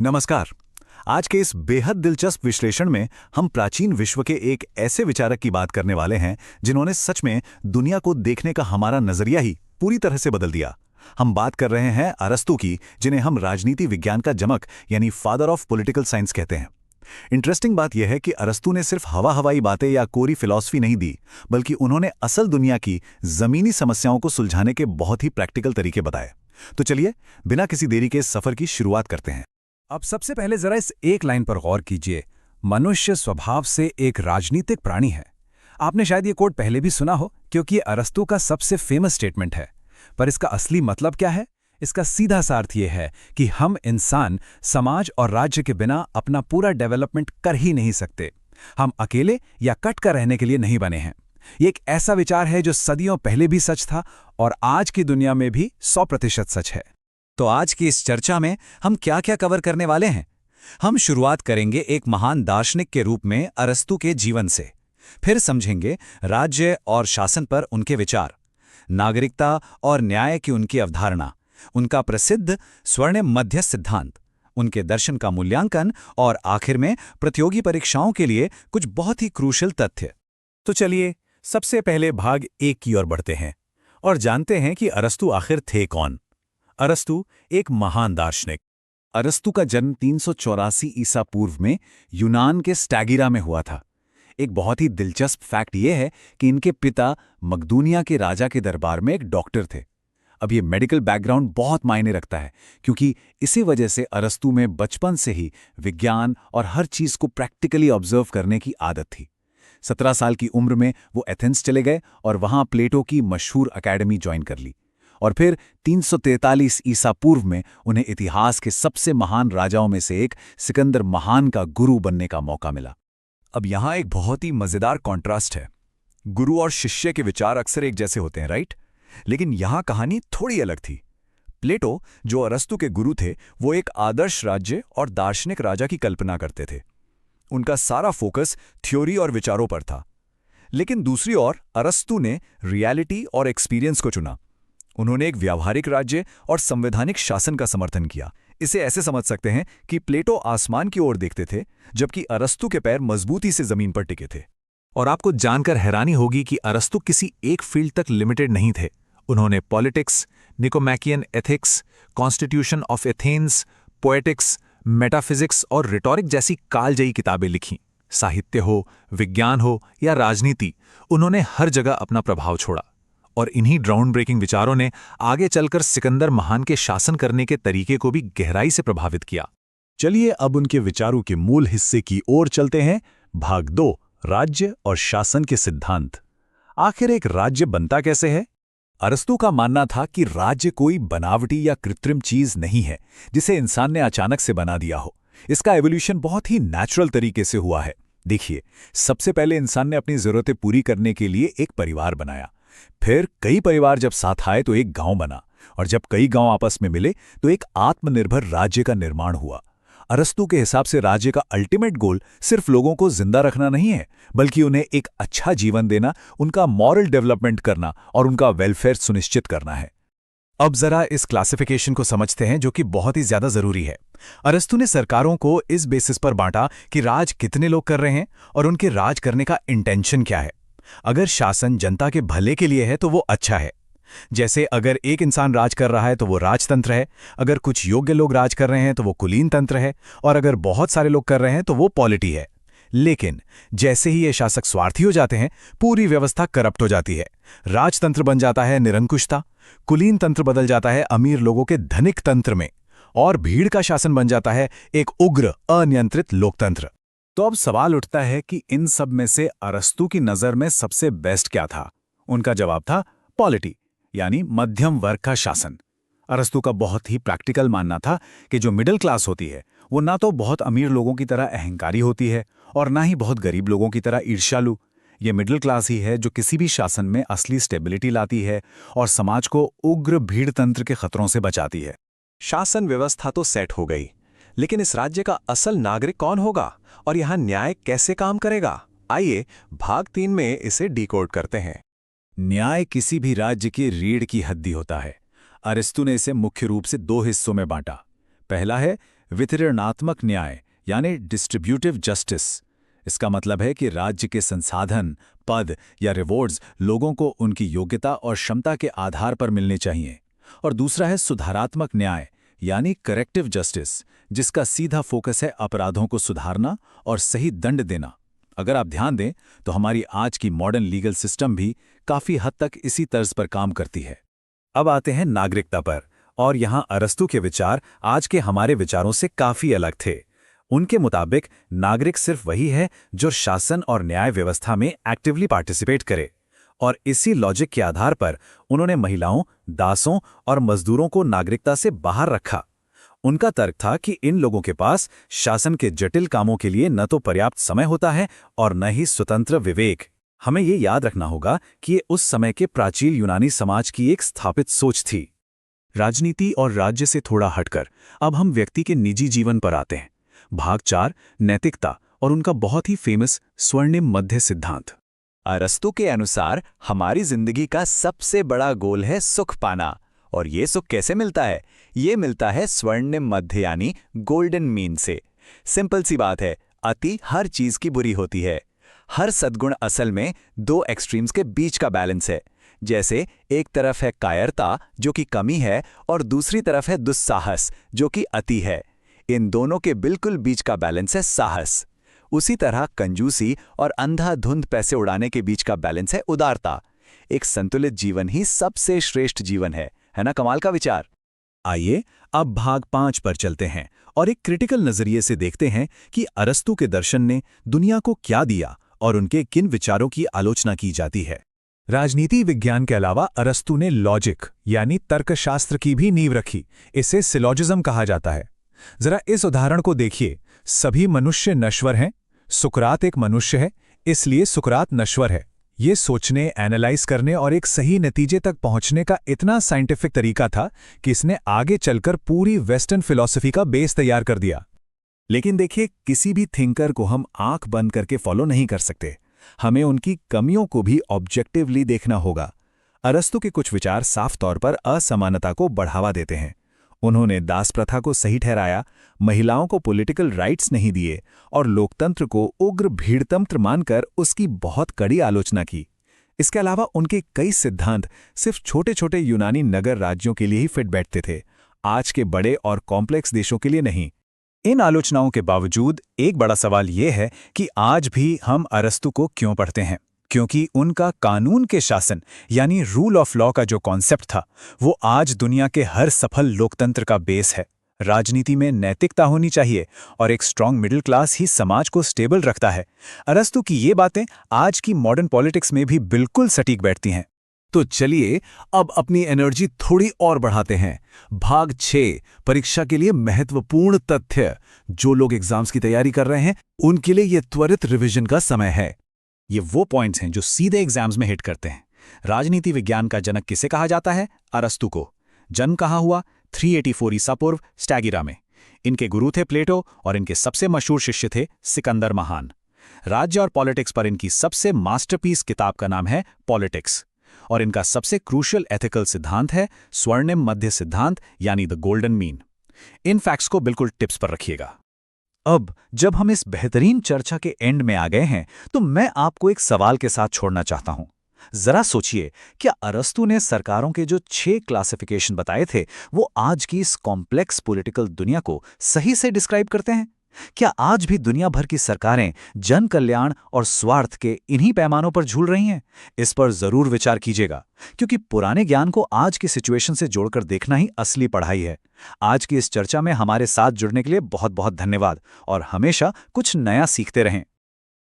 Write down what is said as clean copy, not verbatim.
नमस्कार। आज के इस बेहद दिलचस्प विश्लेषण में हम प्राचीन विश्व के एक ऐसे विचारक की बात करने वाले हैं जिन्होंने सच में दुनिया को देखने का हमारा नजरिया ही पूरी तरह से बदल दिया। हम बात कर रहे हैं अरस्तू की, जिन्हें हम राजनीति विज्ञान का जनक यानी फादर ऑफ पॉलिटिकल साइंस कहते हैं। इंटरेस्टिंग बात यह है कि अरस्तू ने सिर्फ हवाई बातें या कोरी फिलॉसफी नहीं दी, बल्कि उन्होंने असल दुनिया की जमीनी समस्याओं को सुलझाने के बहुत ही प्रैक्टिकल तरीके बताए। तो चलिए बिना किसी देरी के इस सफर की शुरुआत करते हैं। अब सबसे पहले जरा इस एक लाइन पर गौर कीजिए। मनुष्य स्वभाव से एक राजनीतिक प्राणी है। आपने शायद ये कोट पहले भी सुना हो, क्योंकि ये अरस्तू का सबसे फेमस स्टेटमेंट है। पर इसका असली मतलब क्या है? इसका सीधा सा अर्थ ये है कि हम इंसान समाज और राज्य के बिना अपना पूरा डेवलपमेंट कर ही नहीं सकते। हम अकेले या कट कर रहने के लिए नहीं बने हैं। ये एक ऐसा विचार है जो सदियों पहले भी सच था और आज की दुनिया में भी 100% सच है। तो आज की इस चर्चा में हम क्या क्या कवर करने वाले हैं? हम शुरुआत करेंगे एक महान दार्शनिक के रूप में अरस्तू के जीवन से। फिर समझेंगे राज्य और शासन पर उनके विचार, नागरिकता और न्याय की उनकी अवधारणा, उनका प्रसिद्ध स्वर्णिम मध्य सिद्धांत, उनके दर्शन का मूल्यांकन और आखिर में प्रतियोगी परीक्षाओं के लिए कुछ बहुत ही क्रूशियल तथ्य। तो चलिए सबसे पहले भाग 1 की ओर बढ़ते हैं और जानते हैं कि अरस्तू आखिर थे कौन। अरस्तू एक महान दार्शनिक। अरस्तू का जन्म 384 ईसा पूर्व में यूनान के स्टैगिरा में हुआ था। एक बहुत ही दिलचस्प फैक्ट यह है कि इनके पिता मकदूनिया के राजा के दरबार में एक डॉक्टर थे। अब ये मेडिकल बैकग्राउंड बहुत मायने रखता है, क्योंकि इसी वजह से अरस्तू में बचपन से ही विज्ञान और हर चीज को प्रैक्टिकली ऑब्जर्व करने की आदत थी। 17 साल की उम्र में वो एथेंस चले गए और वहां प्लेटो की मशहूर एकेडमी ज्वाइन कर ली। और फिर 343 ईसा पूर्व में उन्हें इतिहास के सबसे महान राजाओं में से एक सिकंदर महान का गुरु बनने का मौका मिला। अब यहाँ एक बहुत ही मजेदार कॉन्ट्रास्ट है। गुरु और शिष्य के विचार अक्सर एक जैसे होते हैं, राइट? लेकिन यहाँ कहानी थोड़ी अलग थी। प्लेटो, जो अरस्तू के गुरु थे, वो एक आदर्श राज्य और दार्शनिक राजा की कल्पना करते थे। उनका सारा फोकस थ्योरी और विचारों पर था। लेकिन दूसरी ओर अरस्तू ने रियलिटी और एक्सपीरियंस को चुना। उन्होंने एक व्यावहारिक राज्य और संवैधानिक शासन का समर्थन किया। इसे ऐसे समझ सकते हैं कि प्लेटो आसमान की ओर देखते थे, जबकि अरस्तू के पैर मजबूती से जमीन पर टिके थे। और आपको जानकर हैरानी होगी कि अरस्तू किसी एक फील्ड तक लिमिटेड नहीं थे। उन्होंने Politics, Nicomachean Ethics, Constitution of Athens, Poetics, Metaphysics और रिटॉरिक जैसी कालजयी किताबें लिखीं। साहित्य हो, विज्ञान हो या राजनीति, उन्होंने हर जगह अपना प्रभाव छोड़ा। और इन्हीं ग्राउंड ब्रेकिंग विचारों ने आगे चलकर सिकंदर महान के शासन करने के तरीके को भी गहराई से प्रभावित किया। चलिए अब उनके विचारों के मूल हिस्से की ओर चलते हैं। भाग 2, राज्य और शासन के सिद्धांत। आखिर एक राज्य बनता कैसे है? अरस्तू का मानना था कि राज्य कोई बनावटी या कृत्रिम चीज नहीं है जिसे इंसान ने अचानक से बना दिया हो। इसका एवोल्यूशन बहुत ही नेचुरल तरीके से हुआ है। देखिए, सबसे पहले इंसान ने अपनी जरूरतें पूरी करने के लिए एक परिवार बनाया। फिर कई परिवार जब साथ आए तो एक गांव बना, और जब कई गांव आपस में मिले तो एक आत्मनिर्भर राज्य का निर्माण हुआ। अरस्तू के हिसाब से राज्य का अल्टीमेट गोल सिर्फ लोगों को जिंदा रखना नहीं है, बल्कि उन्हें एक अच्छा जीवन देना, उनका मॉरल डेवलपमेंट करना और उनका वेलफेयर सुनिश्चित करना है। अब जरा इस क्लासिफिकेशन को समझते हैं, जो कि बहुत ही ज्यादा जरूरी है। अरस्तू ने सरकारों को इस बेसिस पर बांटा कि राज कितने लोग कर रहे हैं और उनके राज करने का इंटेंशन क्या है। अगर शासन जनता के भले के लिए है तो वो अच्छा है। जैसे अगर एक इंसान राज कर रहा है तो वो राजतंत्र है, अगर कुछ योग्य लोग राज कर रहे हैं तो वो कुलीन तंत्र है, और अगर बहुत सारे लोग कर रहे हैं तो वो पॉलिटी है। लेकिन जैसे ही ये शासक स्वार्थी हो जाते हैं, पूरी व्यवस्था करप्ट हो जाती है। राजतंत्र बन जाता है निरंकुशता, कुलीन तंत्र बदल जाता है अमीर लोगों के धनिक तंत्र में, और भीड़ का शासन बन जाता है एक उग्र अनियंत्रित लोकतंत्र। तो अब सवाल उठता है कि इन सब में से अरस्तू की नज़र में सबसे बेस्ट क्या था? उनका जवाब था पॉलिटी, यानी मध्यम वर्ग का शासन। अरस्तू का बहुत ही प्रैक्टिकल मानना था कि जो मिडिल क्लास होती है वो ना तो बहुत अमीर लोगों की तरह अहंकारी होती है और ना ही बहुत गरीब लोगों की तरह ईर्ष्यालु। ये मिडिल क्लास ही है जो किसी भी शासन में असली स्टेबिलिटी लाती है और समाज को उग्र भीड़ तंत्र के खतरों से बचाती है। शासन व्यवस्था तो सेट हो गई, लेकिन इस राज्य का असल नागरिक कौन होगा और यहाँ न्याय कैसे काम करेगा? आइए भाग 3 में इसे डिकोड करते हैं। न्याय किसी भी राज्य की रीढ़ की हड्डी होता है। अरस्तू ने इसे मुख्य रूप से 2 हिस्सों में बांटा। पहला है वितरणात्मक न्याय यानी डिस्ट्रीब्यूटिव जस्टिस। इसका मतलब है कि राज्य के संसाधन, पद या रिवॉर्ड्स लोगों को उनकी योग्यता और क्षमता के आधार पर मिलने चाहिए। और दूसरा है सुधारात्मक न्याय यानी करेक्टिव जस्टिस, जिसका सीधा फोकस है अपराधों को सुधारना और सही दंड देना। अगर आप ध्यान दें तो हमारी आज की मॉडर्न लीगल सिस्टम भी काफी हद तक इसी तर्ज पर काम करती है। अब आते हैं नागरिकता पर, और यहां अरस्तू के विचार आज के हमारे विचारों से काफी अलग थे। उनके मुताबिक नागरिक सिर्फ वही है जो शासन और न्याय व्यवस्था में एक्टिवली पार्टिसिपेट करे, और इसी लॉजिक के आधार पर उन्होंने महिलाओं, दासों और मजदूरों को नागरिकता से बाहर रखा। उनका तर्क था कि इन लोगों के पास शासन के जटिल कामों के लिए न तो पर्याप्त समय होता है और न ही स्वतंत्र विवेक। हमें ये याद रखना होगा कि ये उस समय के प्राचीन यूनानी समाज की एक स्थापित सोच थी। राजनीति और राज्य से थोड़ा हटकर अब हम व्यक्ति के निजी जीवन पर आते हैं। भाग 4, नैतिकता और उनका बहुत ही फेमस स्वर्णिम मध्य सिद्धांत। अरस्तू के अनुसार हमारी जिंदगी का सबसे बड़ा गोल है सुख पाना। और ये सुख कैसे मिलता है? ये मिलता है स्वर्णिम मध्य यानी गोल्डन मीन से। सिंपल सी बात है, अति हर चीज की बुरी होती है। हर सद्गुण असल में दो एक्सट्रीम्स के बीच का बैलेंस है। जैसे एक तरफ है कायरता जो कि कमी है, और दूसरी तरफ है दुस्साहस जो कि अति है। इन दोनों के बिल्कुल बीच का बैलेंस है साहस। उसी तरह कंजूसी और अंधाधुंध पैसे उड़ाने के बीच का बैलेंस है उदारता। एक संतुलित जीवन ही सबसे श्रेष्ठ जीवन है ना? कमाल का विचार। आइए अब भाग 5 पर चलते हैं और एक क्रिटिकल नजरिए से देखते हैं कि अरस्तू के दर्शन ने दुनिया को क्या दिया और उनके किन विचारों की आलोचना की जाती है। राजनीति विज्ञान के अलावा अरस्तू ने लॉजिक यानी तर्कशास्त्र की भी नींव रखी। इसे सिलोजिज्म कहा जाता है। जरा इस उदाहरण को देखिए। सभी मनुष्य नश्वर हैं। सुकरात एक मनुष्य है, इसलिए सुकरात नश्वर है। ये सोचने, एनालाइज करने और एक सही नतीजे तक पहुंचने का इतना साइंटिफिक तरीका था कि इसने आगे चलकर पूरी वेस्टर्न फिलॉसफी का बेस तैयार कर दिया। लेकिन देखिए, किसी भी थिंकर को हम आंख बंद करके फॉलो नहीं कर सकते। हमें उनकी कमियों को भी ऑब्जेक्टिवली देखना होगा। अरस्तू के कुछ विचार साफ तौर पर असमानता को बढ़ावा देते हैं। उन्होंने दास प्रथा को सही ठहराया, महिलाओं को पॉलिटिकल राइट्स नहीं दिए और लोकतंत्र को उग्र भीड़तंत्र मानकर उसकी बहुत कड़ी आलोचना की। इसके अलावा उनके कई सिद्धांत सिर्फ छोटे छोटे यूनानी नगर राज्यों के लिए ही फिट बैठते थे, आज के बड़े और कॉम्प्लेक्स देशों के लिए नहीं। इन आलोचनाओं के बावजूद एक बड़ा सवाल यह है कि आज भी हम अरस्तू को क्यों पढ़ते हैं? क्योंकि उनका कानून के शासन यानी रूल ऑफ लॉ का जो कॉन्सेप्ट था वो आज दुनिया के हर सफल लोकतंत्र का बेस है। राजनीति में नैतिकता होनी चाहिए और एक स्ट्रांग मिडिल क्लास ही समाज को स्टेबल रखता है। अरस्तू की ये बातें आज की मॉडर्न पॉलिटिक्स में भी बिल्कुल सटीक बैठती हैं। तो चलिए अब अपनी एनर्जी थोड़ी और बढ़ाते हैं। भाग 6, परीक्षा के लिए महत्वपूर्ण तथ्य। जो लोग एग्जाम्स की तैयारी कर रहे हैं उनके लिए यह त्वरित रिवीजन का समय है। ये वो पॉइंट्स हैं जो सीधे एग्जाम्स में हिट करते हैं। राजनीति विज्ञान का जनक किसे कहा जाता है? अरस्तू को। जन्म कहाँ हुआ? 384 ईसा पूर्व, स्टैगिरा में। इनके गुरु थे प्लेटो और इनके सबसे मशहूर शिष्य थे सिकंदर महान। राज्य और पॉलिटिक्स पर इनकी सबसे मास्टरपीस किताब का नाम है पॉलिटिक्स, और इनका सबसे क्रूशियल एथिकल सिद्धांत है स्वर्णिम मध्य सिद्धांत यानी the golden mean. In facts को बिल्कुल टिप्स पर रखिएगा। अब जब हम इस बेहतरीन चर्चा के एंड में आ गए हैं तो मैं आपको एक सवाल के साथ छोड़ना चाहता हूं। जरा सोचिए, क्या अरस्तू ने सरकारों के जो 6 क्लासिफिकेशन बताए थे वो आज की इस कॉम्प्लेक्स पॉलिटिकल दुनिया को सही से डिस्क्राइब करते हैं? क्या आज भी दुनिया भर की सरकारें जन कल्याण और स्वार्थ के इन्हीं पैमानों पर झूल रही हैं? इस पर जरूर विचार कीजिएगा, क्योंकि पुराने ज्ञान को आज की सिचुएशन से जोड़कर देखना ही असली पढ़ाई है। आज की इस चर्चा में हमारे साथ जुड़ने के लिए बहुत बहुत धन्यवाद और हमेशा कुछ नया सीखते रहें।